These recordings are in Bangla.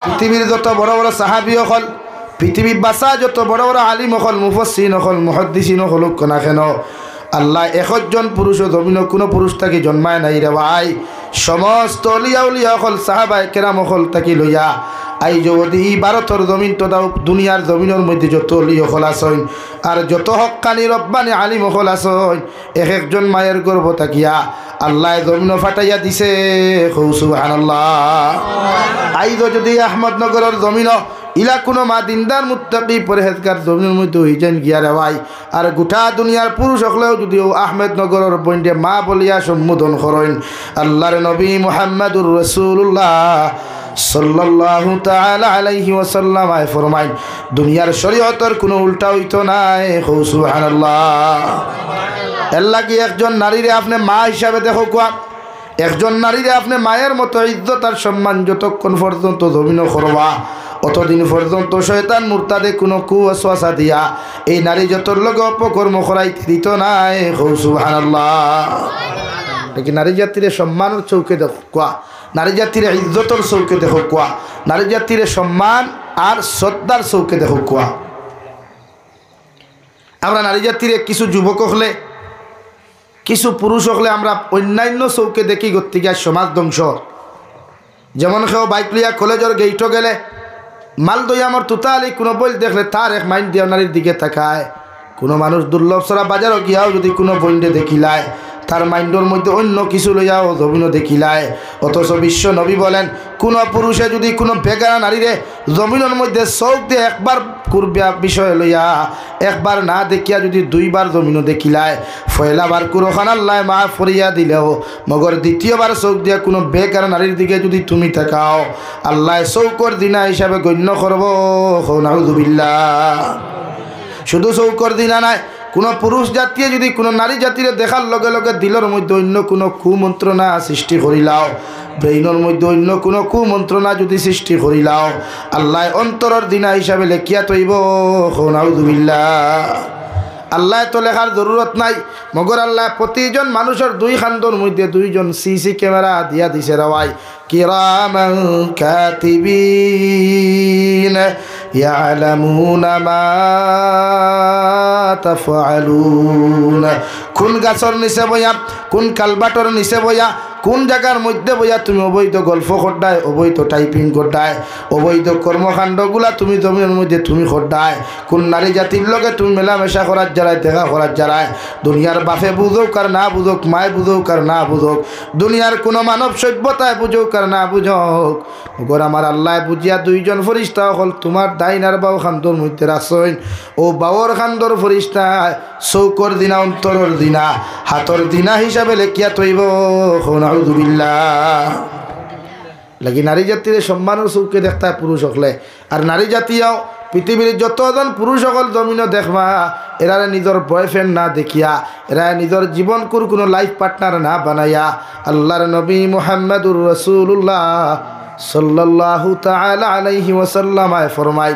পৃথিবীর যত বড় বড় সাহাবী হল, পৃথিবীর বাসা যত বড় বড় আলিম হল, মুফাসসির হল, মুহাদ্দিসিন হল না কেন, আল্লাহ একজন পুরুষ জমিন কোনো পুরুষ তাকে জন্মায় নাই রে ভাই। সমস্ত অলিয়া উলিয়া হল, সাহাবায়ে কেরাম হল তাকে লইয়া আই যদি ভারতের জমিন তথা দুনিয়ার জমিনের মধ্যে যত অলি হল আসেন আর যত হক্কানি রব্বানি আলিম হল আসেন, এক একজন মায়ের গর্ভ থাকিয়া আল্লাহ জমিন ফাটাইয়া দিছে। সুবহানাল্লাহ। আইজ যদি আহমদনগরের জমিন ইলা কোনো মা দিনদার মুত্তাকি পরহেজগার জমিনের মধ্যে হইছেন গিয়া রে ভাই, আর গোটা দুনিয়ার পুরুষ হলেও যদি আহমেদনগরের বইন্ডে মা বলিয়া সম্বোধন করেন, আল্লাহর নবী মুহাম্মদুর রাসূলুল্লাহ সাল্লাল্লাহু তাআলা আলাইহি ওয়াসাল্লাম আয় ফরমাইন দুনিয়ার শরীয়তের কোনো উল্টা হইতো নাই। সুবহানাল্লাহ। আল্লাহ কি একজন নারীরে আপনি মা হিসাবে দেখো কোয়া, একজন নারীরে আপনি মায়ের মতো ইজ্জত আর সম্মান যতক্ষণ পর্যন্ত জমিন করবা অতদিন পর্যন্ত শয়তান মুরতাদে কোনো কুওয়াসওয়াসা দিয়া এই নারী যতর লগে অপকর্ম করাইতে দিত নাই। সুবহানাল্লাহ। দেখি নারী জাতির সম্মানের চৌকে দেখো কোয়া, নারী জাতির ইজ্জতর চৌকে দেখো কোয়া, নারী জাতির সম্মান আর শ্রদ্ধার চৌকে দেখো কোয়া। আমরা নারী জাতির কিছু যুবক হলে, কিছু পুরুষ হলে আমরা অন্যান্য চৌকে দেখি গতিকে সমাজ ধ্বংস। যেমন কেউ বাইক লিয়া কলেজের গেইটও গেলে মাল দই আমার তুতালি কোনো বই দেখলে তার এক মাইন্ড দিয়ে নারীর দিকে তাকায়। কোনো মানুষ দুর্লভ সরা বাজারও গিয়াও যদি কোনো বইন্ডে দেখিলায় তার মাইন্ডের মধ্যে অন্য কিছু লইয়াও জমিনও দেখিলায়। অথচ বিশ্ব নবী বলেন কোনো পুরুষে যদি কোনো বেগানা নারীরে জমিনের মধ্যে চৌক দিয়ে একবার করবিয়া বিষয় লইয়া একবার না দেখিয়া যদি দুইবার জমিনও দেখিলায়, ফয়লাবার কুরখান আল্লাহ মাফ করিয়া দিলেও মগর দ্বিতীয়বার চৌক দিয়া কোনো বেগানা নারীর দিকে যদি তুমি তাকাও আল্লাহ চৌকর দিনা হিসাবে গণ্য করব। নাউযুবিল্লাহ। শুধু চৌকর দিনা নাই, কোনো পুরুষ জাতীয় যদি কোনো নারী জাতিরে দেখার লগে লগে দিলের মধ্যে অন্য কোনো কুমন্ত্রণা সৃষ্টি করিলাও, ব্রেইনের মধ্যে অন্য কোনো কুমন্ত্রণা যদি সৃষ্টি করিলাও আল্লাহ অন্তরের দিনা হিসাবে লেখিয়া তৈব। নাউযুবিল্লাহ। আল্লাহ তো লেখার জরুরত নাই, মগর আল্লাহ প্রতিজন মানুষের দুই খান্দর মধ্যে দুইজন সিসি ক্যামেরা দিয়া দিছে রাওয়াই কিরামান কাতিবিন ইয়ালামুনা মা তাফআলুন। কোন গাছর নিচে বইয়া, কোন কালবাটর নিচে বইয়া, কোন জায়গার মধ্যে বইয়া তুমি অবৈধ গল্প করডায়, অবৈধ টাইপিং করডায়, অবৈধ কর্মকাণ্ডগুলা তুমি জমির মধ্যে তুমি করডায়, কোন নারী জাতির লগে তুমি মেলামেশা করার যারায়, দেখা করার যারায়, দুনিয়ার বাপে বুঝোক আর না বুঝোক, মায় বুঝোক আর না বুঝোক, দুনিয়ার কোনো মানব সভ্যতায় বুঝোক আর না বুঝোক, ওগর আমার আল্লাহ বুঝিয়া দুইজন ফরিস্তা হল তোমার দাইনার বাউ খান্দর মধ্যে রাসইন। ও বাউর খান্দর ফরিস্তায় চৌকর দিনা, অন্তরের দিনা, হাতর দিনা হিসাবে লেখিয়া তৈব। নাউযুবিল্লাহ। লাগি নারী জাতির সম্মানের চৌকে দেখতা পুরুষ হকলে, আর নারী জাতীয় পৃথিবীর যতজন পুরুষ সকল জমিন দেখবা এরা নিজের বয়ফ্রেন্ড না দেখিয়া, এরা নিজের জীবন কোনো লাইফ পার্টনার না বানাইয়া আল্লাহর নবী মুহাম্মদুর রাসূলুল্লাহ সাল্লাল্লাহু তাআলা আলাইহি ওয়াসাল্লাম ফরমাই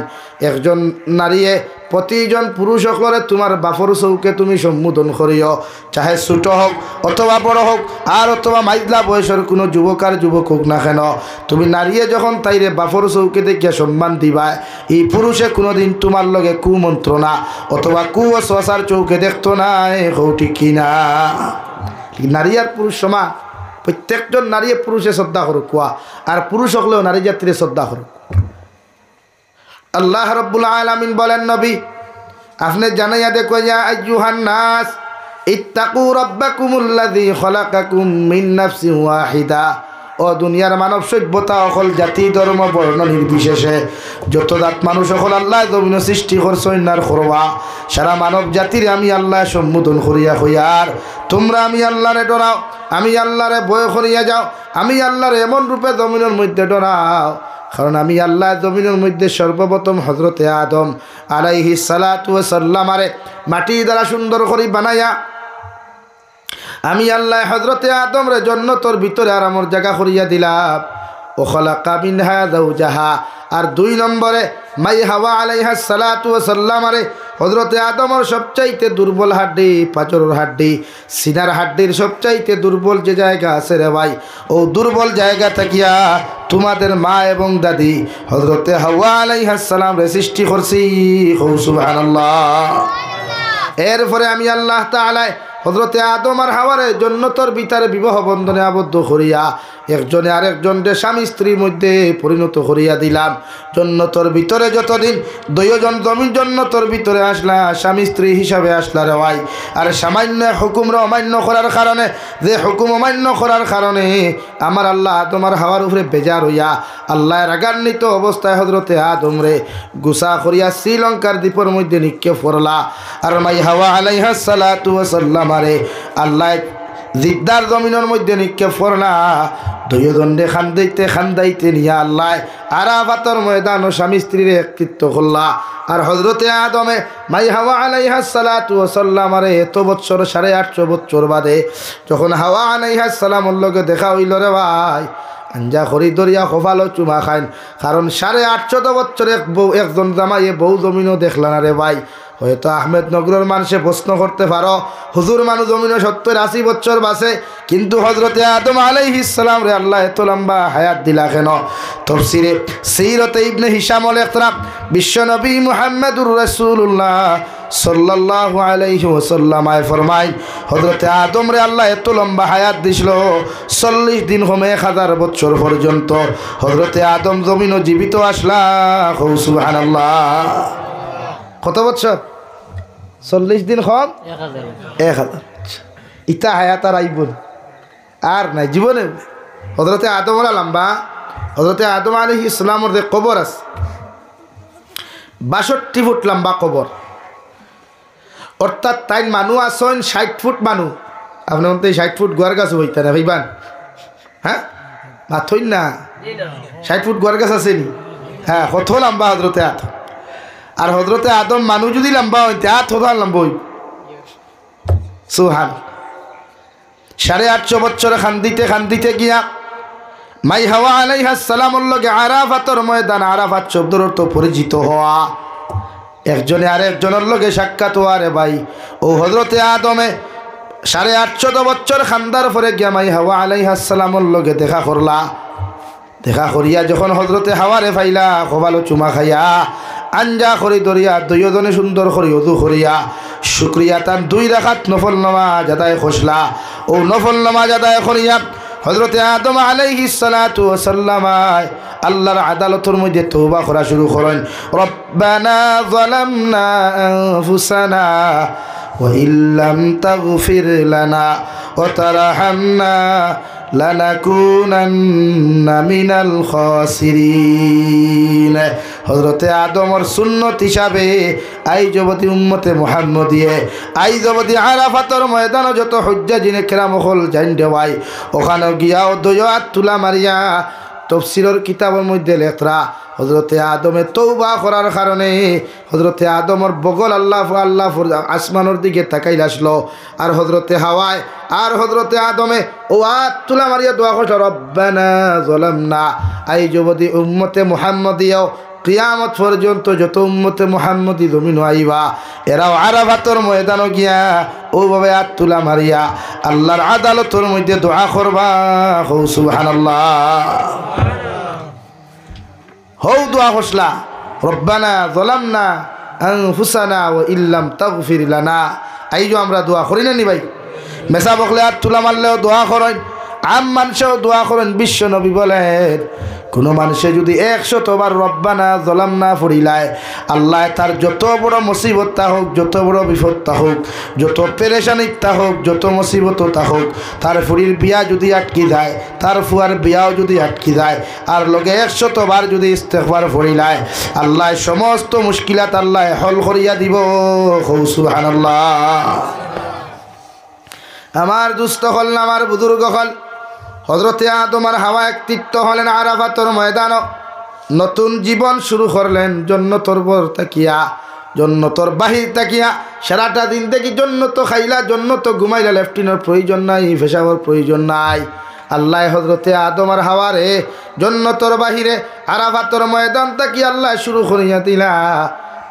একজন নারীয়ে প্রতিজন পুরুষ সকলে তোমার বাফর চৌকে তুমি সম্বোধন করিও, চাহে ছোট হোক অথবা বড় হোক আর অথবা মাইজলা বয়সের কোনো যুবক আর যুবক হোক না কেন, তুমি নারীয়ে যখন তাইরে বাফর চৌকে দেখিয়া সম্মান দিবা, এই পুরুষে কোনোদিন তোমার লগে কুমন্ত্রণা অথবা কুওয়াসওয়াসার চৌকে দেখতো না। ঠিক কিনা? নারী আর পুরুষ সমান, প্রত্যেকজন নারী পুরুষে শ্রদ্ধা করুক কোয়া, আর পুরুষ হলেও নারী জাতিরে শ্রদ্ধা করুক। আল্লাহ রাব্বুল আলামিন বলেন নবী আপনি জানাইয়া দেখো, ইয়া আইয়ুহান নাস ইত্তাকু রাব্বাকুমুল্লাযী খালাকাকুম মিন নাফসিন ওয়াহিদা। ও দুনিয়ার মানব সভ্যতা সকল জাতি ধর্ম বর্ণ নির্বিশেষে যত জাত মানুষ সকল আল্লাহ জমিন সৃষ্টি করছেন আর করবা, সারা মানব জাতির আমি আল্লাহ সম্বোধন করিয়া হইয়ার তোমরা আমি আল্লাহরে ডরাও, আমি আল্লাহরে ভয় করিয়া যাও, আমি আল্লাহরে এমন রূপে জমিনের মধ্যে ডরাও, কারণ আমি আল্লাহ জমিনের মধ্যে সর্বপ্রথম হযরতে আদম আলাইহিস সালাতু ওয়াস সালামারে মাটি দ্বারা সুন্দর করে বানাইয়া আমি আল্লাহ হযরতে আদমরে জান্নাতের ভিতরে আরামের জায়গা করিয়া দিলাম। ও খালাকা মিনহা যাওজাহা, আর দুই নম্বরে মাই হাওয়া আলাইহা সালাতু ওয়াস সালামারে হযরতে আদমের সবচাইতে দুর্বল হাড্ডি পাঁচরের হাড্ডি, সিনার হাড্ডির সবচাইতে দুর্বল যে জায়গা আছে রে ভাই, ও দুর্বল জায়গা থাকিয়া তোমাদের মা এবং দাদি হযরতে হাওয়া আলাইহিস সালাম রে সৃষ্টি করছি। সুবহানাল্লাহ। এরপরে আমি আল্লাহ তাআলা হযরতে আদম আর হাওয়ারে জান্নাতের ভিতরে বিবাহ বন্ধনে আবদ্ধ করিয়া একজনে আরেকজনকে স্বামী স্ত্রীর মধ্যে পরিণত করিয়া দিলাম। জান্নাতের ভিতরে যতদিন দুইজন জমিন জান্নাতের ভিতরে আসলা স্বামী স্ত্রী হিসাবে আসলা রে ভাই। আর সামান্য হুকুমরে অমান্য করার কারণে, যে হুকুম অমান্য করার কারণে আমার আল্লাহ আদম আর হাওয়ার উপরে বেজার হইয়া আল্লাহ রাগান্বিত অবস্থায় হযরতে আদম রে গুসা করিয়া শ্রীলঙ্কার দ্বীপের মধ্যে নিক্ষেপ করলা। আর মাই হাওয়া আলাইহিস সালাতু ওয়াস সালাম আরে আল্লাহ জিদ্দার জমিনের মধ্যে নিক্ষেপ করলা। দুইজনে খান্দাইতে নিয়া আল্লাহ আরাফাতের ময়দান ও স্বামী স্ত্রীর একত্রিত করলা। আর হযরতে আদমে মাই হাওয়া আলাইহিস সালাতু ওয়াস সালাম আরে এত বছর 850 বছর বাদে যখন হাওয়া আলাইহিস সালামের লগে দেখা হইল রে ভাই, আঞ্জা খরি দরিয়া খোফালো চুমা খাইন। কারণ 850 বছর একজন জামাইয়ে বউ জমিনও দেখলা না রে ভাই। হয়তো আহমেদনগরের মানুষে প্রশ্ন করতে পারো, হুজুর মানুষ জমিনে 70-80 বছর বাঁচে, কিন্তু হযরতে আদম আলাইহিস সালাম রে আল্লাহ এত লম্বা হায়াত দিলা কেন? তাফসীরে সিরাতে ইবনে হিশামুল ইখতিরাম বিশ্বনবী মুহাম্মদুর রাসূলুল্লাহ সাল্লাল্লাহু আলাইহি ওয়াসাল্লাম ফরমায় হযরতে আদম রে আল্লাহ এত লম্বা হায়াত দিছিল 40 দিন কমে 1000 বছর পর্যন্ত হযরতে আদম জমিনও জীবিত আসলা। সুবহানাল্লাহ। কত বছর? 40 দিন কম 1000। ইতা হায়াত আর আইবন আর নাই জীবনে। হযরতে আদম লম্বা, হযরতে আদম আলাইহিস সালামের যে কবর আছে 62 ফুট লম্বা কবর, অর্থাৎ তাই মানুষ আসেন 60 ফুট মানুষ। আপনার মধ্যে 60 ফুট গোয়ার গাছ হইতা না ভাইবান? হ্যাঁ মাথই না 60 ফুট গোয়ার গাছ আসেনি? হ্যাঁ কত লম্বা হযরতে আদম। আর হযরতে আদম মানুষ যদি লম্বা হইতে হাজার লম্বা হইব। সুবহান। 850 বছর খান্দিতে গিয়া মাই হাওয়া আলাইহিস সালামের লগে আরাফাতের ময়দান, আরাফাত শব্দের অর্থ পরিচিত হওয়া, একজনে আরেকজনের লগে সাক্ষাৎ হওয়া রে ভাই। ও হযরতে আদমে 850 বছর খান্দার পরে গিয়া মাই হাওয়া আলাইহিস সালামের লগে দেখা করলা। দেখা করিয়া যখন হযরতে হাওয়ারে ফাইলা খোবালো চুমা খাইয়া আঞ্জা করি দরিয়া দুইজনে সুন্দর করি ওযু করিয়া শুকরিয়া তার 2 রাকাত নফল নামাজ আদায় করলা। ও নফল নামাজ আদায় করিয়া হযরতে আদম আলাইহিস সালাতু ওয়াস সালাম আল্লাহর আদালতের মধ্যে তওবা করা শুরু করেন। রব্বানা যালামনা আনফুসানা ওয়া ইল্লাম তাগফির লানা ওয়া তারহামনা লানাকুনান্না মিনাল খাসিরিন। হযরতে আদমর সুন্নত হিসাবে আই জবতি উম্মতে মুহাম্মদিয়ে আই জবতি আরাফাতের ময়দান যত হুজ্জাজিনে কেরাম হল জান দেওয়াই ওখানে গিয়াও দয়াত তুলা মারিয়া তফসিরের কিতাবের মধ্যে লেখরা হযরতে আদমে তওবা করার কারণে হযরতে আদমর বগল আল্লাহ আসমানের দিকে তাকাইল আসলো। আর হযরতে হাওয়ায় আর হযরতে আদমে ও আত তুলা মারিয়া দোয়া করছে রব্বানা যালামনা। আই যুবতী উম্মতে মুহাম্মদিয়াও কিয়ামত পর্যন্ত যত উম্মতে মুহাম্মদি জমিন আইবা এরাও আরাফাতের ময়দানে গিয়া ওভাবে আত তুলা মারিয়া আল্লাহর আদালতের মধ্যে দোয়া করবা। সুবহানাল্লাহ। হৌ দোয়া করছলা রব্বানা যালামনা আনফুসানা ওয়া ইল্লাম তাগফির লানা। আইজো আমরা দোয়া করি না নি ভাই? মেসা বকলে আর তুলা মারলেও দোয়া করেন, আম মানুষেও দোয়া করেন। বিশ্ব নবী বলেন কোনো মানুষে যদি 100 বার রব্বানা যালামনা পড়িলায় আল্লাহ তার যত বড় মুসিবত হোক, যত বড় বিপদ হোক, যত পেরেশানিতা হোক, যত মুসিবত হোক, তার ফুরির বিয়া যদি আটকি যায়, তার ফুয়ার বিয়াও যদি আটকি যায় আর লগে 100 বার যদি ইস্তেগফার পড়িলায় আল্লাহ সমস্ত মুশকিলাত আল্লাহ হল করিয়া দিব। সুবহানাল্লাহ। আমার দুস্থ হল না আমার বুজুর্গ হল হযরতে আদম আর হাওয়া একত্রিত হলেন আরাফাতের ময়দান, নতুন জীবন শুরু করলেন জান্নাতের উপর তাকিয়া, জান্নাতের বাহির তাকিয়া। সারাটা দিন থেকে জান্নাত খাইলা, জান্নাত ঘুমাইলা, লেফটিনের প্রয়োজন নাই, পেশাবের প্রয়োজন নাই। আল্লাহ হযরতে আদম আর হাওয়ারে জান্নাতের বাহিরে আরাফাতের ময়দান তাকিয়া আল্লাহ শুরু করিয়া দিলা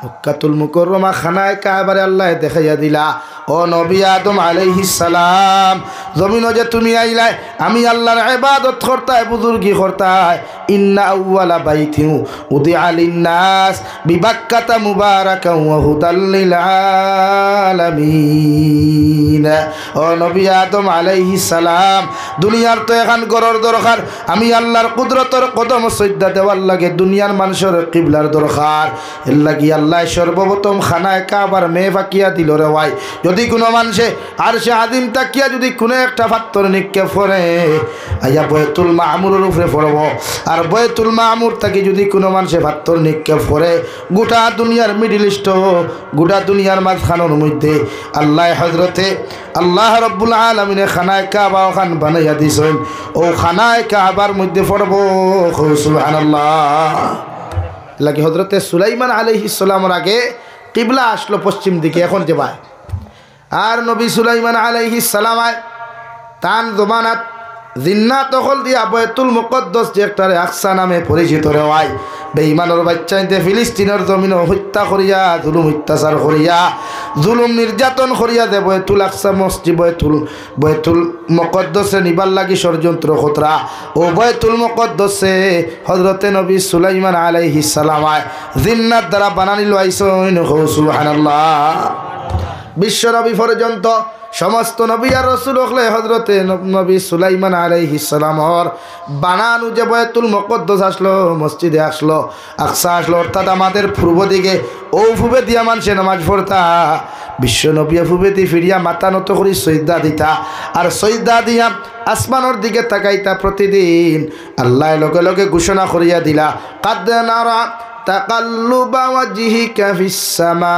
মক্কাতুল মুকাররমা খানায় কাবারে আল্লাহ দেখাইয়া দিলা ও নবী আদম আলাইহিস সালাম জমিনও যে তুমি আইলাই আমি আল্লাহর ইবাদত করতাই বুজুর্গি করতাই ইন্না আউওয়ালা বাইতিন উদিআ লিন-নাস বিবাক্কাতা মুবারাকান ওয়া হুদাল লিল আলামিন ও নবী আদম আলাইহিস সালাম দুনিয়ার তো এখন গরর দরকার আমি আল্লাহর কুদরতের কদম সজদা দেওয়ার লাগে দুনিয়ার মানুষের কিবলার দরকার এর লাগি আল্লাহ সর্বপ্রথম খানায় কাবার মেয়ে ফাকিয়া দিল রে ভাই যদি কোনো মানুষে আর সে আদিম তাকিয়া যদি কোনো একটা পাথর নিক্ষেপ করে আইয়া বয়তুল মামুরের উপরে পড়ব আর বয়তুল মামুর তাকে যদি কোনো মানুষে পাথর নিক্ষেপ করে গোটা দুনিয়ার মিডল ইস্ট গোটা দুনিয়ার মাঝখানোর মধ্যে আল্লাহ হজরতে আল্লাহ রব্বুল আলামিনে খানায় কাবা ওখান বানাইয়া দিছেন ও খানায় কাবার মধ্যে পড়ব সুবহানাল্লাহ লাগে হজরতে সুলাইমান আলাইহিস সালামের আগে কিবলা আসলো পশ্চিম দিকে এখন যে ভাই আর নবী সুলাইমান আলাইহিস সালামায় তান জমানাত জিন্নাত দখল দিয়া বাইতুল মুকদ্দাস যে একটা আকসা নামে পরিচিত রেওয়াই বেঈমানের বাচ্চাইতে ফিলিস্তিনের জমিন হত্যা করিয়া জুলুম অত্যাচার করিয়া জুলুম নির্যাতন করিয়া দে বাইতুল আকসা মসজিদ বাইতুল মুকদ্দাসে নিবার লাগি ষড়যন্ত্র খতরা ও বাইতুল মুকদ্দাসে হযরতে নবী সুলাইমান আলাইহিস সালামায় জিন্নাত দ্বারা বানানি লইছেন সুবহানাল্লাহ বিশ্ব নবী পর্যন্ত সমস্ত নবী আর রাসূল হলে হযরতে নবী সুলাইমান আলাইহিস সালামর বানানো যে বাইতুল মুকদ্দাস আসলো মসজিদে আসলো আকসা আসলো অর্থাৎ আমাদের পূর্ব দিকে ও ফুবে দিয়া মানুষে নামাজ পড়তা বিশ্ব নবী ফুবেতি ফিরিয়া মাথা নত করি সজদা দিতা আর সজদা দিয়া আসমানের দিকে তাকাইতা প্রতিদিন আল্লাহ লগে লগে ঘোষণা করিয়া দিলা কাদ নারা তাকাল্লুবা ওয়াজহিকা ফিস সামা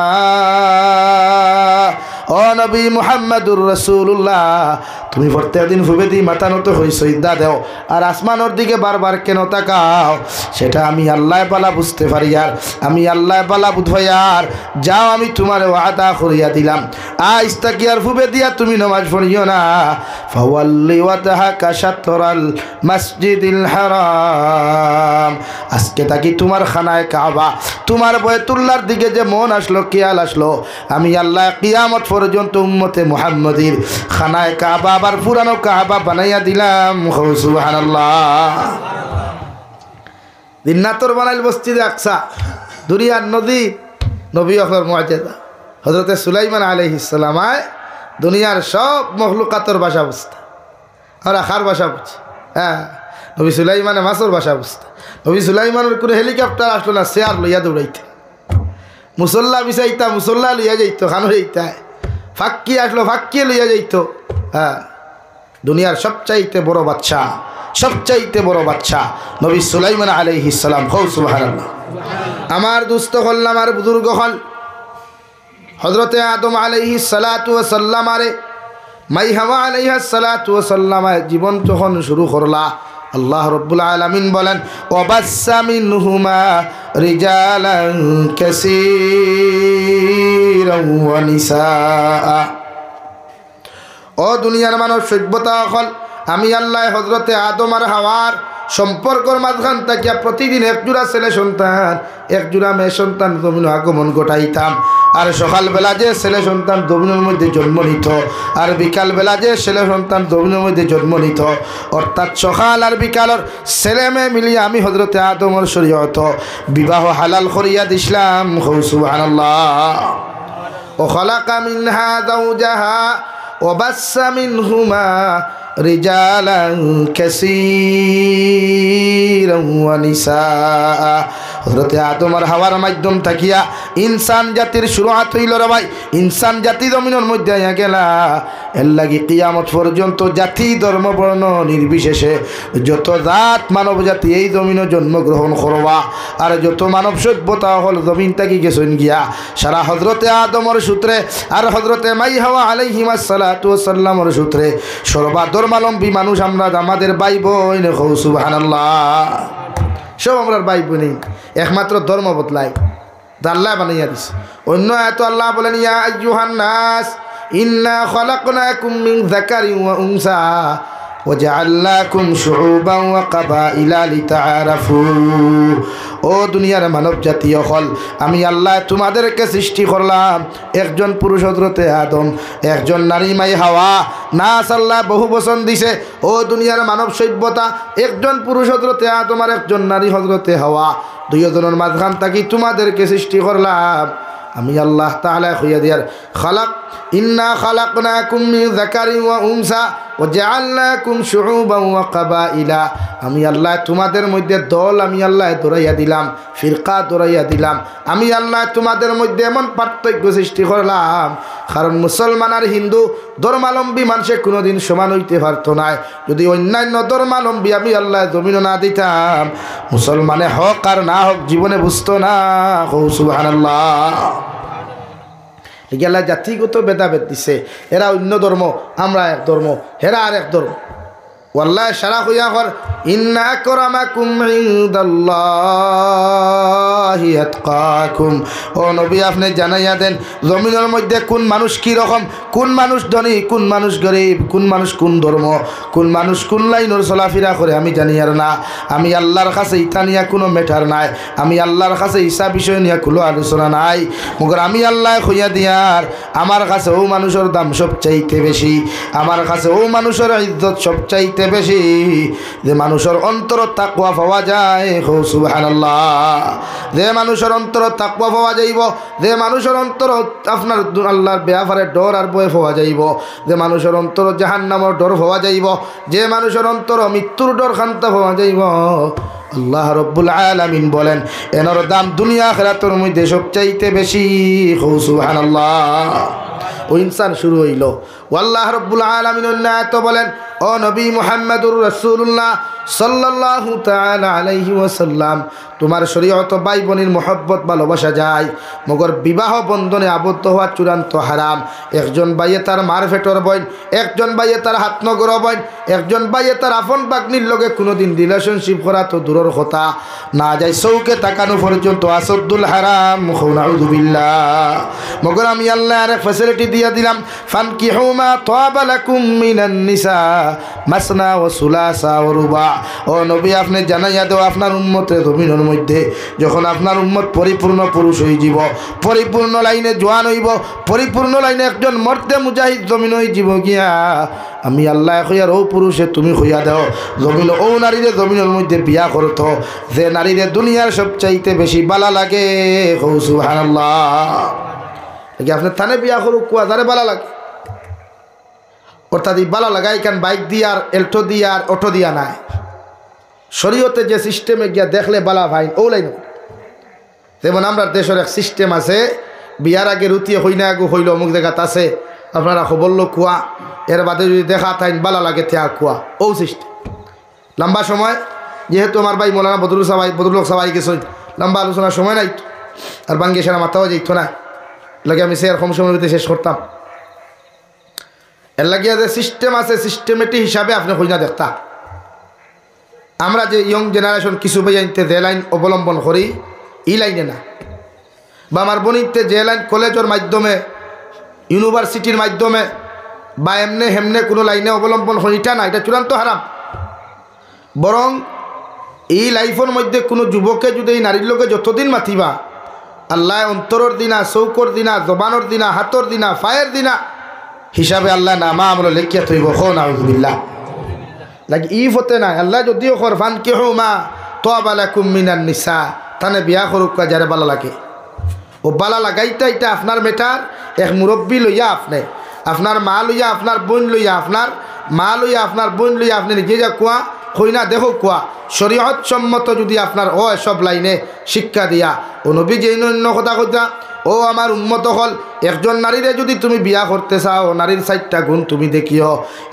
ও নবী মুহাম্মদুর রাসূলুল্লাহ তুমি প্রত্যেকদিন ফুবেদি মাথা নত হই সজদা দাও আর আসমানের দিকে বারবার কেন তাকাও সেটা আমি আল্লাহ পালা বুঝতে পারি আর আমি আল্লাহ পালা বুঝাই আর যাও আমি তোমার ওয়াদা করিয়া দিলাম আজ তাকি আর ফুবেদিয়া তুমি নামাজ পড়িও না ফাওয়াল্লি ওয়াজহাকা শাতরাল মসজিদিল হারাম আজকে তাকি তোমার খানায় কাবা তোমার বাইতুল্লাহর দিকে যে মন আসলো খেয়াল আসলো আমি আল্লাহ কিয়ামত পর্যন্ত উম্মতে মুহাম্মদীর খানায় কাবা আবার পুরানো কাবা বানাইয়া দিলাম সুবহানাল্লাহ জিন্নাতর বানাইল মসজিদে আকসা দুনিয়ার নবী অখর মুআজিজা হযরতে সুলাইমান আলাইহিস সালামায় দুনিয়ার সব মখলুকাতর ভাষা বুঝতা আর আখার ভাষা বুঝি হ্যাঁ নবী সুলাইমানে মাছর ভাষা বুঝতা নবী সুলাইমানের কোনো হেলিকপ্টার আসলো না শেয়ার লইয়া দৌড়াইতে মুসল্লা বিচাইতা মুসল্লা লইয়া যাইত খানো যাইতা ফাক্কি আসলো ফাক্কি লইয়া যাইত হ্যাঁ দুনিয়ার সবচাইতে বড় বাচ্চা নবী সুলাইমান আলাইহিস সালাম সুবহানাল্লাহ আমার দুস্থ হল আমার বুজুর্গ হল হযরতে আদম আলাইহিস সালাতু ওয়াস সালাম আরে মাই হাওয়া আলাইহিস সালাতু ওয়াস সালাম জীবন যখন শুরু করলা আল্লাহ রব্বুল আলামিন বলেন ওয়াবাসসা মিনহুমা রিজালান কাসীরান ওয়া নিসাআ ও দুনিয়ার মানুষ সভ্যতা হল আমি আল্লাহ হযরতে আদম আর হাওয়ার সম্পর্কর মাঝখান থেকে প্রতিদিন একজোড়া ছেলে সন্তান একজোড়া মেয়ে সন্তান জমিন আগমন ঘটাইতাম আর সকালবেলা যে ছেলে সন্তান জমিনের মধ্যে জন্ম নিত আর বিকালবেলা যে ছেলে সন্তান জমিনের মধ্যে জন্ম নিত অর্থাৎ সকাল আর বিকালের ছেলে মেয়ে মিলিয়ে আমি হযরতে আদমের শরীয়ত বিবাহ হালাল করিয়া দিছিলাম সুবহানাল্লাহ ও খালাকা মিনহা যাওজাহা ওয়া বাসসা মিনহুমা রিজালান কাসীরান ওয়া নিসাআ হযরতে আদম আর হাওয়ার মাধ্যম থাকিয়া ইনসান জাতির শুরুআত হইল রে ভাই ইনসান জাতি জমিনের মধ্যে আইয়া গেলা এর লাগি কিয়ামত পর্যন্ত জাতি ধর্ম বর্ণ নির্বিশেষে যত জাত মানব জাতি এই জমিনে জন্মগ্রহণ করবা আর যত মানব সভ্যতা হল জমিন থাকি গেছেন গিয়া সারা হযরতে আদমের সূত্রে আর হযরতে মাই হাওয়া আলাইহিমাস সালাতু ওয়াস সালামের সূত্রে সর্বা ধর্মাবলম্বী মানুষ আমরা আমাদের ভাই বোন সুবহানাল্লাহ সব আমরা ভাই বোন একমাত্র ধর্ম বদলাই আল্লাহ বানাইয়া দিছে অন্য আয়াত আল্লাহ বলেন ইয়া আইয়ুহান নাস ইন্না খালাকনাকুম মিন যাকারিন ওয়া উনসা وجعلناكم شعوبا وقبائل لتعارفوا ও দুনিয়ার মানব জাতীয় হল আমি আল্লাহ তোমাদেরকে সৃষ্টি করলাম একজন পুরুষ হযরতে আদম একজন নারী মাই হাওয়া নাস আল্লাহ বহু বচন দিছে ও দুনিয়ার মানব সভ্যতা একজন পুরুষ হযরতে আদম আর একজন নারী হযরতে হাওয়া দুইজনের মাঝখান থেকে তোমাদেরকে সৃষ্টি করলাম আমি আল্লাহ তাআলা কইয়া দিয়ার খালাক ইন্না খালাকনাকুম মিন যাকারিন ওয়া উনসা ওয়া জাআলনাকুম শুউবান ওয়া কাবাইলা আমি আল্লাহ তোমাদের মধ্যে দল আমি আল্লাহ দরাইয়া দিলাম ফিরকা দরাইয়া দিলাম আমি আল্লাহ তোমাদের মধ্যে এমন পার্থক্য সৃষ্টি করলাম কারণ মুসলমান আর হিন্দু ধর্মাবলম্বী মানুষে কোনোদিন সমান হইতে পারতো না যদি অন্যান্য ধর্মাবলম্বী আমি আল্লাহ জমিন না দিতাম মুসলমানে হক আর না হক জীবনে বুঝতো না সুবহানাল্লাহ এগুলা জাতিগত ভেদাভেদ দিছে এরা অন্য ধর্ম আমরা এক ধর্ম হেরা আর এক ধর্ম ওয়াল্লাহি সারা হইয়া কর ইন্না আকরামাকুম ইনদাল্লাহি আতকাকুম ও নবী আপনি জানাইয়া দেন জমিনের মধ্যে কোন মানুষ কি রকম কোন মানুষ ধনী কোন মানুষ গরিব কোন মানুষ কোন ধর্ম কোন মানুষ কোন লাইনের চলাফেরা করে আমি জানি আর না আমি আল্লাহর কাছে ইটা নিয়ে কোনো ম্যাটার নাই আমি আল্লাহর কাছে ইসা বিষয় নিয়ে কোনো আলোচনা নাই মগর আমি আল্লাহ কইয়া দিয়ার আমার কাছে ও মানুষের দাম সবচাইতে বেশি আমার কাছে ও মানুষের ইজ্জত সবচাইতে বেশি যে মানুষের অন্তর তাকওয়া পাওয়া যায় সুবহানাল্লাহ যে মানুষের অন্তর তাকওয়া পাওয়া যাইব যে মানুষের অন্তর আপনার আল্লাহর ব্যাপারে ডর আর ভয় পাওয়া যাইব যে মানুষের অন্তর জাহান্নামের ডর পাওয়া যাইব যে মানুষের অন্তর মৃত্যুর ডর খান্তা পাওয়া যাইব আল্লাহ রব্বুল আলামিন বলেন এনার দাম দুনিয়া আখিরাতের মধ্যে সবচাইতে বেশি সুবহানাল্লাহ ও ইনসান শুরু হইল আল্লাহ রব্বুল আলামিন তো বলেন ও নবী মুহাম্মদুর রাসূলুল্লাহ সাল্লাল্লাহু তাআলা আলাইহি ওয়াসাল্লাম তোমার শরীয়ত ভাই বোনের মহব্বত ভালোবাসা যায় মগর বিবাহ বন্ধনে আবদ্ধ হওয়া চূড়ান্ত হারাম একজন ভাইয়ে তার মার ফেটর বোন একজন ভাইয়ে তার হাত নগর বোন একজন ভাইয়ে তার আপন বাগ্নির লগে কোনোদিন রিলেশনশিপ করা তো দূরের কথা না যায় চৌকে তাকানো পর্যন্ত আসদ্দুল হারাম নাউযু বিল্লাহ মগর আমি আল্লাহ আরেক ফ্যাসিলিটি দিয়া দিলাম ফানকিহু মা তাবা লাকুম মিনান নিসা মাসনা ওয়া সুলাসা ওয়া রুবা ও নবী আপনি জানাইয়া দাও আপনার উম্মতের জমিনের মধ্যে যখন আপনার উম্মত পরিপূর্ণ পুরুষ হয়ে যাব পরিপূর্ণ লাইনে জওয়ান হইব পরিপূর্ণ লাইনে একজন মর্দে মুজাহিদ জমিন হয়ে যাব গিয়া আমি আল্লাহ কইয়ার ও পুরুষে তুমি হইয়া দাও জমিন ও নারীরে জমিনের মধ্যে বিয়া করতো যে নারীরে দুনিয়ার সবচাইতে বেশি বালা লাগে সুবহানাল্লাহ আপনার থানে বিয়া করুক কুয়া যারে বালা লাগে অর্থাৎ এই বালা লাগাই কান বাইক দিয়া আর এল্টো দিয়া আর অটো দিয়া নাই শরীয়তে যে সিস্টেমে গিয়া দেখলে বালা ভাই ও লাইন যেমন আমরা দেশের এক সিস্টেম আছে বিয়ার আগে রুতিয়ে হই না আগু হইল অমুক জায়গাত আছে আপনারা খবরল কুয়া এর বাদে যদি দেখা তাই বালা লাগে তেয়া কুয়া ও সিস্টেম লম্বা সময় যেহেতু আমার ভাই মৌলানা বদরুল সবাই গেছে লম্বা আলোচনার সময় নাই আর বাঙ্গি সেরা মাথাও যাইত না লাগে আমি সে এরকম সময়ের ভিতরে শেষ করতাম এর লাগিয়া যে সিস্টেম আছে সিস্টেমেটিক হিসাবে আপনি হই না দেখতা আমরা যে ইয়ং জেনারেশন কিছু ভাই আনতে যে লাইন অবলম্বন করি এই লাইনে না বা আমার বনিতে যে লাইন কলেজের মাধ্যমে ইউনিভার্সিটির মাধ্যমে বা এমনে হেমনে কোনো লাইনে অবলম্বন করি এটা না এটা চূড়ান্ত হারাম বরং এই লাইফের মধ্যে কোনো যুবকে যদি এই নারীর লোকে যতদিন মাতিবা আল্লাহ অন্তরের দিনা চৌকর দিনা জবানোর দিনা হাতর দিনা ফায়ের দিনা হিসাবে আল্লাহ নামা আমরা লেখিয়া থইব নাউযুবিল্লাহ লাগে ই ফতে না আল্লাহ যদিও কর ফানকিহু মা তাবা লাকুম মিনান নিসা তানে বিয়া করুক যারে বালা লাগে ও বালা লাগাইতা এটা আপনার মেটার এক মুরব্বী লইয়া আপনি আপনার মা লইয়া আপনার বোন লইয়া আপনার মা লইয়া আপনার বোন লইয়া আপনি নিজে যা কুয়া হই না দেখো কুয়া শরীয়ত সম্মত যদি আপনার ও এসব লাইনে শিক্ষা দিয়া ও নবী যে অন্য কথা কইতা ও আমার উম্মত হল একজন নারীরে যদি তুমি বিয়া করতে চাও নারীর 4টা গুণ তুমি দেখিও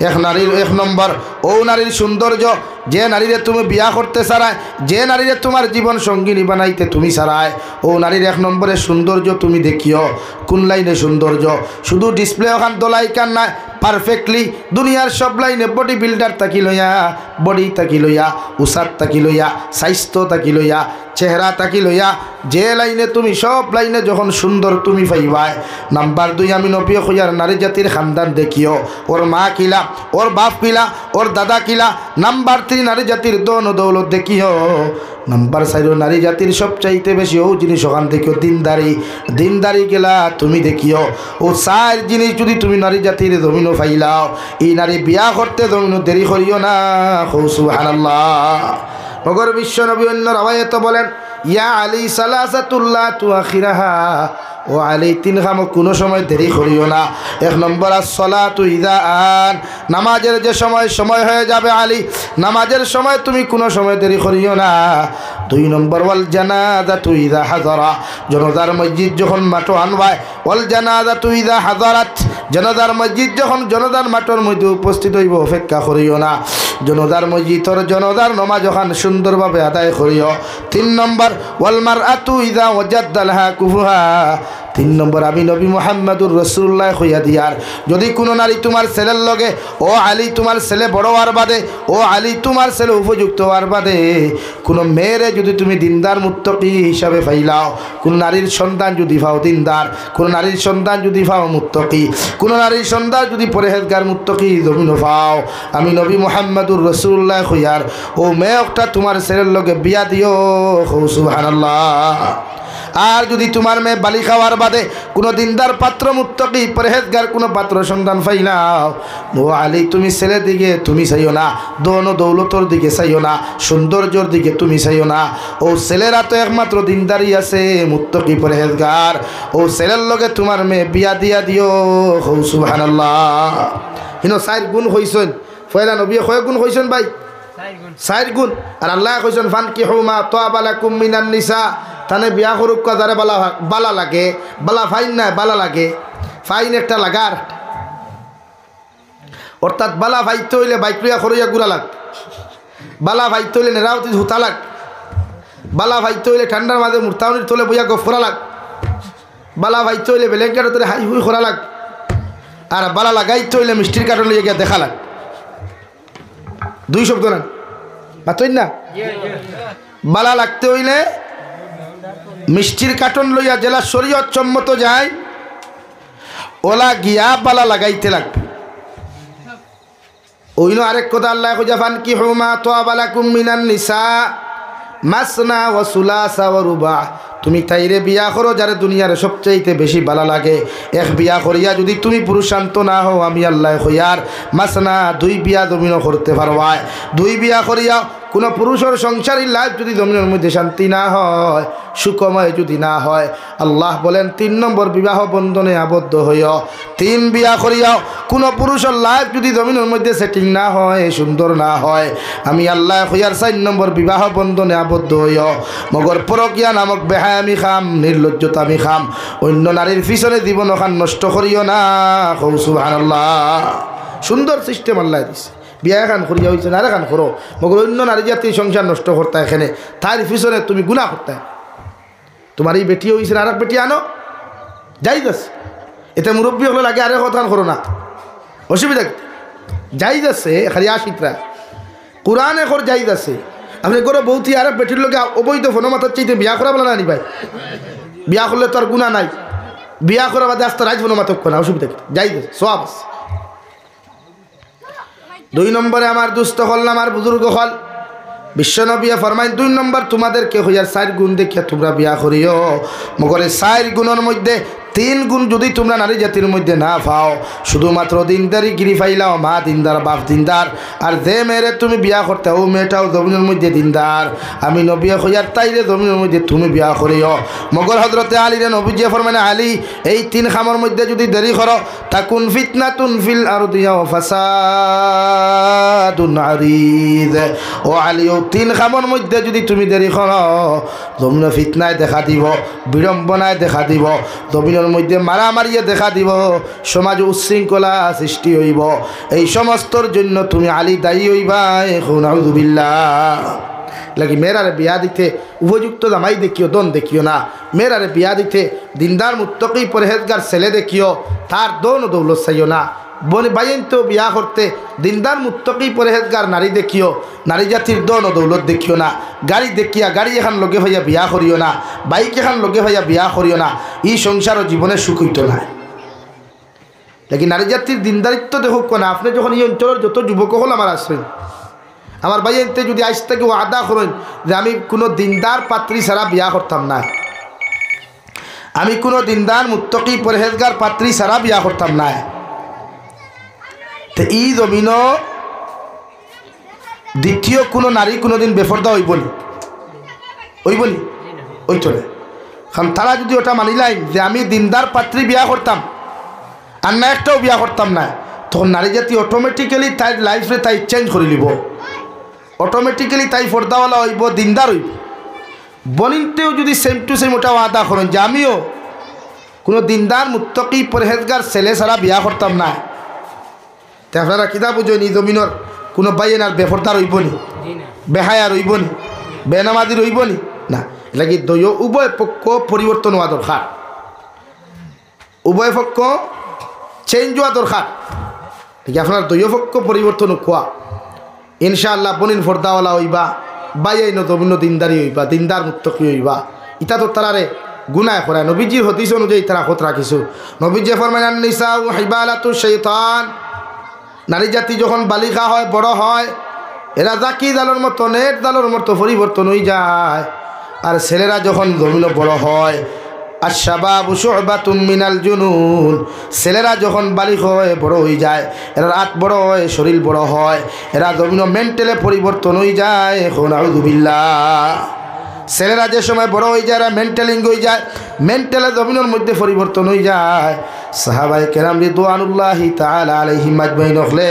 এক নারীর 1 নম্বর ও নারীর সৌন্দর্য যে নারীরে তুমি বিয়া করতে চারায় যে নারীরে তোমার জীবন সঙ্গিনী বানাইতে তুমি চারায় ও নারীর 1 নম্বরে সৌন্দর্য তুমি দেখিও কোন লাইনে সৌন্দর্য শুধু ডিসপ্লে ওখান দোলাই কান না পারফেক্টলি দুনিয়ার সব লাইনে বডি বিল্ডার তাকি লইয়া বডি তাকি লইয়া উসাদ তাকি লইয়া স্বাস্থ্য তাকি লইয়া চেহারা তাকি লইয়া যে লাইনে তুমি সব লাইনে যখন সুন্দর তুমি পাইবাই নাম্বার 2 আমি নবী খোঁজার নারী জাতির খানদান দেখিও, ওর মা কিলা, ওর বাপ কিলা, ওর দাদা কিলা। নাম্বার 3 নারী জাতির দন দৌলত দেখিও। নাম্বার 4 নারী জাতির সবচাইতে বেশি ও জিনিস ওখান দেখিও দিনদারি, দিনদারি গেলা তুমি দেখিও। ও 4 জিনিস যদি তুমি নারী জাতির জমিনও ফাইলাও, এই নারী বিয়া করতে জমিনও দেরি করিও না। সুবহানাল্লাহ। মগর বিশ্ব নবী অন্য রাওয়ায়াতে বলেন, ইয়া আলী সালাসাতুল্লাহ তুআখিরাহা, ও আলী 3 কাম কোনো সময় দেরি করিও না। 1 নম্বর as-সালাতু ইযা আন, নামাজের যে সময় হয়ে যাবে আলী, নামাজের সময় তুমি কোনো সময় দেরি করিও না। 2 নম্বর ওয়াল জানাজাতু ইযা হাযারা, জানাজার মসজিদ যখন মাঠে আনবায়, ওয়াল জানাজাতু ইযা হাযারাত, জানাজার মসজিদ যখন জানাজার মাঠের মধ্যে উপস্থিত হইব অপেক্ষা করিও না। জানাজার মসজিদর জানাজার নামাজ যখন সুন্দরভাবে আদায় করিও। 3 নম্বর ওয়াল মারআতু ইযা ওয়াজাদ্দা লাহা কুফুহা, 3 নম্বর আমি নবী মুহাম্মদুর রাসূলুল্লাহ কইয়া দিয়ার, যদি কোনো নারী তোমার ছেলের লগে, ও আলী তোমার ছেলে বড় হওয়ার বাদে, ও আলী তোমার ছেলে উপযুক্ত হওয়ার বাদে কোনো মেয়েরে যদি তুমি দিনদার মুত্তাকি হিসাবে ফাইলাও, কোন নারীর সন্তান যদি পাও দিনদার, কোন নারীর সন্তান যদি পাও মুত্তাকি, কোন নারীর সন্তান যদি পরহেজগার মুত্তাকি জমিন পাও, আমি নবী মুহাম্মদুর রাসূলুল্লাহ কইয়ার ও মেয়েটা তোমার ছেলের লগে বিয়া দিও। সুবহানাল্লাহ। আর যদি তোমার মেয়ে বালি খাওয়ার বাদে কোনো দিনদার পাত্র মুত্তাকি পরহেজগার কোনো পাত্র সন্তান ফাইলাও, ও আলী তুমি ছেলের দিকে তুমি চাইও না, দন দৌলতর দিকে চাইও না, সৌন্দর্যর দিকে তুমি চাইও না। ও ছেলেরা তো একমাত্র দিনদারি আছে মুত্তাকি পরহেজগার, ও ছেলের লগে তোমার মেয়ে বিয়া দিয়া দিও। সুবহানাল্লাহ। হিনো 4 গুণ হইছেন, ফয়লা নবী কয় গুণ হইছেন ভাই? 4 গুণ। আর আল্লাহ কইছেন ফানকিহু মা তাবা লাকুম মিনান নিসা, তানে বিয়া করুক যারে বালা লাগে, বালা ফাইন না বালা লাগে, ফাইন একটা লাগার, অর্থাৎ বালা ভাইতে হইলে বাইক লইয়া খরইয়া গুড়া লাগ, বালা ভাইতে হইলে নেরাওতি হুতা লাগ, বালা ভাইতে হইলে ঠান্ডার মাঝে মুরতাউনির তোলে বইয়া গফরা লাগ, বালা ভাইতে হইলে বেলেঙ্কার তোলে হাই হুই খরা লাগ, আর বালা লাগাইতে হইলে মিষ্টির কার্টন লইয়া গিয়া দেখা লাগ। 2 শব্দ না মাতই না। বালা লাগতে হইলে মিষ্টির কার্টন লইয়া জেলা শরীয়ত সম্মত যায়, ওলা গিয়া বালা লাগাইতে লাগবে। ওইন আরেক কথা আল্লাহ কইয়া ফানকিহু মা তাবা লাকুম মিনান নিসা মাসনা ওয়া সুলাসা ওয়া রুবা, তুমি তাইরে বিয়া করো যারে দুনিয়ার সবচাইতে বেশি ভালো লাগে। 1 বিয়া করিয়া যদি তুমি পুরুষান্ত না হও, আমি আল্লাহ কইয়ার মাসনা 2 বিয়া জমিন করতে পারবা। 2 বিয়া করিয়া কোনো পুরুষের সংসারী লাইফ যদি জমিনের মধ্যে শান্তি না হয়, সুখময় যদি না হয়, আল্লাহ বলেন 3 নম্বর বিবাহ বন্ধনে আবদ্ধ হইও। 3 বিয়া করিয়াও কোনো পুরুষের লাইফ যদি জমিনের মধ্যে সেটিং না হয়, সুন্দর না হয়, আমি আল্লাহ কইয়ার 4 নম্বর বিবাহ বন্ধনে আবদ্ধ হইও। মগর পরকিয়া নামক বেহায় আমি খাম, নির্লজ্জতা আমি খাম, অন্য নারীর পিছনে জীবন ওখান নষ্ট করিও না। সুবহানাল্লাহ। সুন্দর সিস্টেম আল্লাহ দিছে, বিয়া খান করিয়া হয়েছে না খান করো, মগর অন্য নারী জাতি সংসার নষ্ট করতে এখানে তার পিছনে তুমি গুনাহ করতে। তোমার এই বেটি হয়েছে আর এক বেটি আনো, যাই যাচ্ছে, এতে মুরব্বী হলে লাগে আরে কথা করো না, অসুবিধা যাই যাচ্ছে খালি আশিতরা কোরআন এখন যাই যাচ্ছে। আপনি করো বৌতি আর এক বেটির লোকে অবৈধ ফোন মাথার চাইতে বিয়া করা বলা না নি ভাই, বিয়া করলে তো আর গুণা নাই, বিয়া করা বাদে আসতে রাজ ফোন মাথক না, অসুবিধা যাই যাচ্ছে সব। 2 নম্বরে আমার দুস্থ হল আমার বুজুর্গ হল বিশ্বনবী ফরমাইন 2 নম্বর তোমাদেরকে হইয়ার 4 গুণ দেখিয়া তোমরা বিয়া করিও। মগরে 4 গুণের মধ্যে 3 গুণ যদি তোমরা নারী জাতির মধ্যে না পাও, শুধুমাত্র দিনদারি গিরি ফাইলাও, মা দিনদার বাপ দিনদার, আর যে মেয়েরে তুমি বিয়া করতে ও মেয়েটাও জমিনের মধ্যে দিনদার, আমি নবী হইয়ার তাইরে জমিনের মধ্যে তুমি বিয়া করিও। মগর হজরতে আলীরে নবীজি ফরমানে আলী এই 3 খামের মধ্যে যদি দেরি করো, তাকুন ফিতনাতুন ফিল আরদি ওয়া ফাসাদুন আরিদ। ও আলী ও 3 খামের মধ্যে যদি তুমি দেরি করো, জমিন ফিতনায় দেখা দিব, বিড়ম্বনায় দেখা দিব, জমিনের মধ্যে মারামারিয়ে দেখা দিব, সমাজ উচ্ছৃঙ্খলা সৃষ্টি হইব। এই সমস্তর জন্য তুমি আলী দায়ী হইবা। নাউযুবিল্লাহ। লাগি মেয়েরারে বিয়া দিতে উপযুক্ত জামাই দেখিও, দন দেখিও না। মেয়েরারে বিয়া দিতে দিনদার মুত্তাকি পরহেজগার ছেলে দেখিও, তার দন দৌলত চাইও না। বাইন তো বিয়া করতে দিনদার মুত্তকি পরহেজগার নারী দেখিও, নারী জাতির দন ও দৌলত দেখিও না, গাড়ি দেখিয়া গাড়ি এখান লগে হইয়া বিয়া করিও না, বাইক এখান লগে হইয়া বিয়া করিও না, ই সংসার ও জীবনে সুখ হইত না। লেকিন নারী জাতির দিনদারিত্ব দেখুক না। আপনি যখন এই অঞ্চলের যত যুবক হল আমার আসবেন, আমার বাইনতে যদি আজ থেকে আদা করেন যে আমি কোনো দিনদার পাত্রী ছাড়া বিয়া করতাম না, আমি কোনো দিনদার মুত্তকি পরহেজগার পাত্রী ছাড়া বিয়া করতাম না, তো এই জমিন দ্বিতীয় কোনো নারী কোনোদিন বেফর্দা হইবনি, হইবনি, ওই চলে। কারণ তারা যদি ওটা মানিলাই যে আমি দিনদার পাত্রী বিয়া করতাম আর না একটাও বিয়া করতাম না, তখন নারী জাতি অটোমেটিক্যালি তাই লাইফে তাই চেঞ্জ করে নিব, অটোমেটিক্যালি তাই ফর্দাওয়ালা হইব, দিনদার হইব। বনিনতেও যদি সেম টু সেম ওটা আদা করেন যে আমিও কোনো দিনদার মুত্তকি পরহেজগার ছেলে ছাড়া বিয়া করতাম না, তো আপনারা কিতা বুঝেন এই জমিনের কোনো বাইন আর বেফর্দা রইবনি, বেহায়া রইবনি, বেনামাজি রইবনি না। লাগি দয় উভয় পক্ষ পরিবর্তন হওয়া দরকার, উভয় পক্ষ চেঞ্জ হওয়া দরকার। আপনার দয় পক্ষ পরিবর্তন কোয়া ইনশাআল্লাহ বনিন ফর্দাওয়ালা হইবা, বাইন জমিন দিনদারি হইবা, দিনদার মুত্তকি হইবা। ইটা তো তারারে গুনায় করায়। নবীজির হদিস অনুযায়ী তারা কত রাখিছো। নবীজি ফরমায়ান নিসা হিবালাতু শাইতান, নারী জাতি যখন বালিকা হয়, বড় হয়, এরা জাকি জালোর মতো, নেট জালোর মতো পরিবর্তন হয়ে যায়। আর ছেলেরা যখন জমিন বড় হয়, আর শাবাবু শুবাতুম মিনাল জুনুন, ছেলেরা যখন বালিক হয়, বড় হয়ে যায়, এরা রাত বড় হয়, শরীর বড় হয়, এরা জমিন মেন্টালে পরিবর্তন হয়ে যায়। এখন আউযুবিল্লাহ, ছেলেরা যে সময় বড় হয়ে যায়, এরা মেন্টালিং হয়ে যায়, মেন্টালে জমিনের মধ্যে পরিবর্তন হয়ে যায়। সাহাবায়ে কেরাম রিদওয়ানুল্লাহি তাআলা আলাইহিম আজমাইন হলে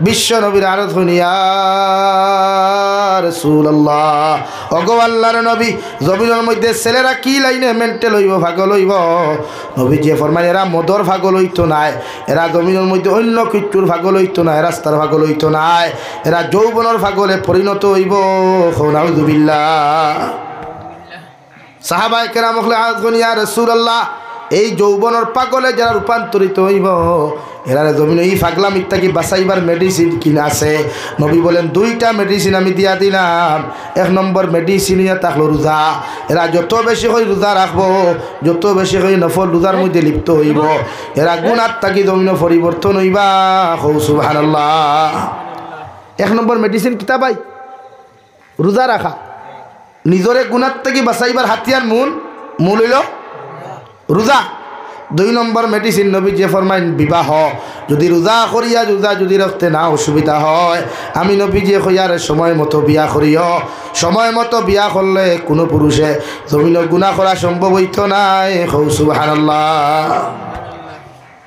বিশ্ব নবীর আরজ হইয়া রাসূলুল্লাহ, ওগো আল্লাহর নবী, জমিনের মধ্যে ছেলেরা কি লাইনে মেন্টাল হইব, পাগল হইব? নবীজি ফরমায় এরা মদর পাগল হইতো নাই, এরা জমিনের মধ্যে অন্য কিচ্ছুর পাগল হইতো না, রাস্তার পাগল হইতো নাই, এরা যৌবনের পাগলে পরিণত হইব। নাউযুবিল্লাহ। সাহাবায়ে কেরাম হলে আরজ ইয়া রাসূলুল্লাহ, এই যৌবনের পাগলে যারা রূপান্তরিত হইব, এরা জমিন এই পাগলাম ইত্যাদি বাঁচাইবার মেডিসিন কিনা আছে? নবী বলেন দুইটা মেডিসিন আমি দিয়া দিলাম। এক নম্বর মেডিসিন থাকলো রোজা। এরা যত বেশি হয়ে রোজা রাখবো, যত বেশি হয়ে নফল রোজার মধ্যে লিপ্ত হইব, এরা গুণার থাকি জমিন পরিবর্তন হইবা। সুবহানাল্লাহ। এক নম্বর মেডিসিন কিতা ভাই? রোজা রাখা। নিজরে গুণার থেকে বাঁচাইবার হাতিয়ার মূল হইল রোজা। দুই নম্বর মেডিসিন নবী যে ফরমাইন বিবাহ। যদি রোজা করিয়া রোজা যদি রাখতে না অসুবিধা হয়, আমি নবী যে কইয়ার সময় মতো বিয়া করিও। সময় মতো বিয়া করলে কোনো পুরুষে জমিন গুনাহ করা সম্ভব হইত নাই। সুবহানাল্লাহ।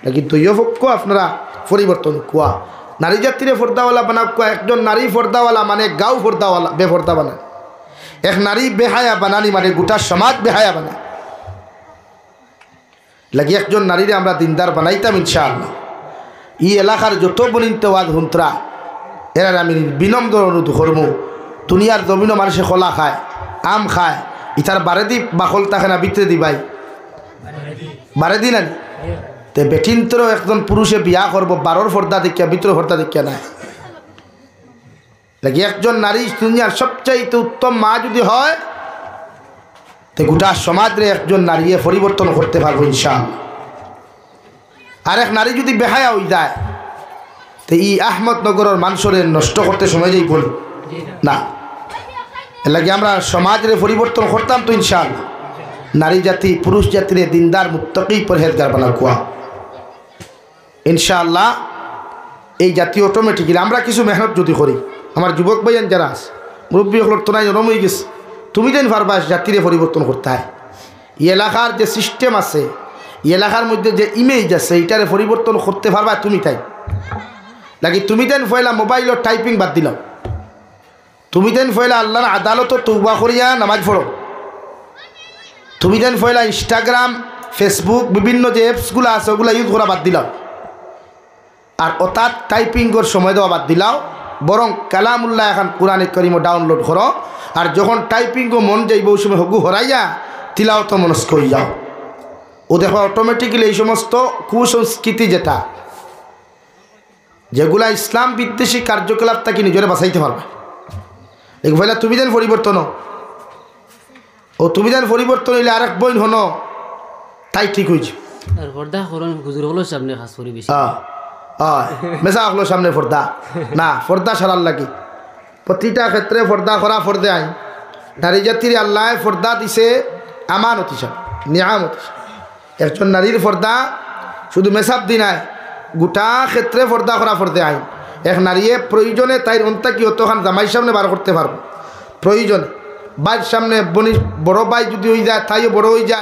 নাকি দুইও পক্ষ আপনারা পরিবর্তন কোয়া। নারী জাতিরে ফর্দাওয়ালা বানা কোয়া। একজন নারী ফর্দাওয়ালা মানে গাঁও ফর্দাওয়ালা বেফর্দা বানায়, এক নারী বেহায়া বানানি মানে গোটা সমাজ বেহায়া বানায়। লাগি একজন নারীরে আমরা দিনদার বানাইতাম ইনশাআল্লাহ। এই এলাকার যত বনিতে ওয়াজ হুন্তরা এরা আমি বিনম্র অনুরোধ করবো, দুনিয়ার জমিন মানুষে কলা খায়, আম খায়, ইতার বারে দি বাকল থাকে না ভিতরে দি ভাই বারে দি না। তে বেঠিন্তরও একজন পুরুষে বিয়া করবো, বারোর ফর্দা দেখিয়া ভিতরে ফর্দা দেখিয়া নাই। লাগি একজন নারী দুনিয়ার সবচাইতে উত্তম মা যদি হয়, তো গোটা সমাজে একজন নারী পরিবর্তন করতে পারবো ইনশাআল্লাহ। আর এক নারী যদি বেহায়া হয়ে যায়, তো এই আহমদনগরের মানুষের নষ্ট করতে সময় যাই বলি না। এর লাগে আমরা সমাজের পরিবর্তন করতাম তো ইনশাআল্লাহ। নারী জাতি পুরুষ জাতির দিনদার মুত্তাকি পরহেজগার বানা কোয়া ইনশাআল্লাহ। এই জাতি অটোমেটিক্যালি আমরা কিছু মেহনত যদি করি, আমার যুবক ভাইয়ান যারা আছে, মুরব্বী হল তো নাই নরম হয়ে গেছে, তুমি যেন পারবা জাতিরে পরিবর্তন করতে হয়। এই এলাকার যে সিস্টেম আছে, এই এলাকার মধ্যে যে ইমেজ আছে, এটারে পরিবর্তন করতে পারবা তুমি। তাই লাগি তুমি যেন ফয়লা মোবাইলের টাইপিং বাদ দিলাম, তুমি যেন ফয়লা আল্লাহর আদালত তওবা করিয়া নামাজ পড়ো, তুমি যেন ফয়লা ইনস্টাগ্রাম ফেসবুক বিভিন্ন যে অ্যাপসগুলো আছে ওগুলো ইউজ করা বাদ দিলাম, আর অর্থাৎ টাইপিংয়ের সময় দেওয়া বাদ দিলাও। বরং কালামুল্লাহ এখন কোরআনে কারীম ডাউনলোড করো, আর যখন টাইপিংও মন যাইব ওই সময় হগু হরাইয়া তিলাওয়াত মনস্ক হয়ে যাও। ও দেখো অটোমেটিক্যালি এই সমস্ত কুসংস্কৃতি যেটা যেগুলা ইসলাম বিদ্বেষী কার্যকলাপ তাকে নিজেরা বাঁচাইতে পারবে। দেখবেন তুমি যেন পরিবর্তন ও তুমি যেন পরিবর্তন হইলে আরেক বইন হনো তাই ঠিক হয়েছে। আর পর্দা করুন হুজুর হলো সামনে খাস করি বেশি মেসা হলো সামনে পর্দা না, পর্দা সারার লাগে প্রতিটা ক্ষেত্রে পর্দা করা ফর্দে আইন। নারী জাতির আল্লাহ পর্দা দিছে আমানত হিসাবে, নিয়ামত হিসাবে। একজন নারীর পর্দা শুধু মেসাব দি নাই, গোটা ক্ষেত্রে পর্দা করা ফর্দে আইন। এক নারীয়ে প্রয়োজনে তাই অন্তা কি অতখান জামাইয়ের সামনে বার করতে পারবো, প্রয়োজনে বাইর সামনে বড় ভাই যদি হয়ে যায় তাইও বড় হয়ে যায়।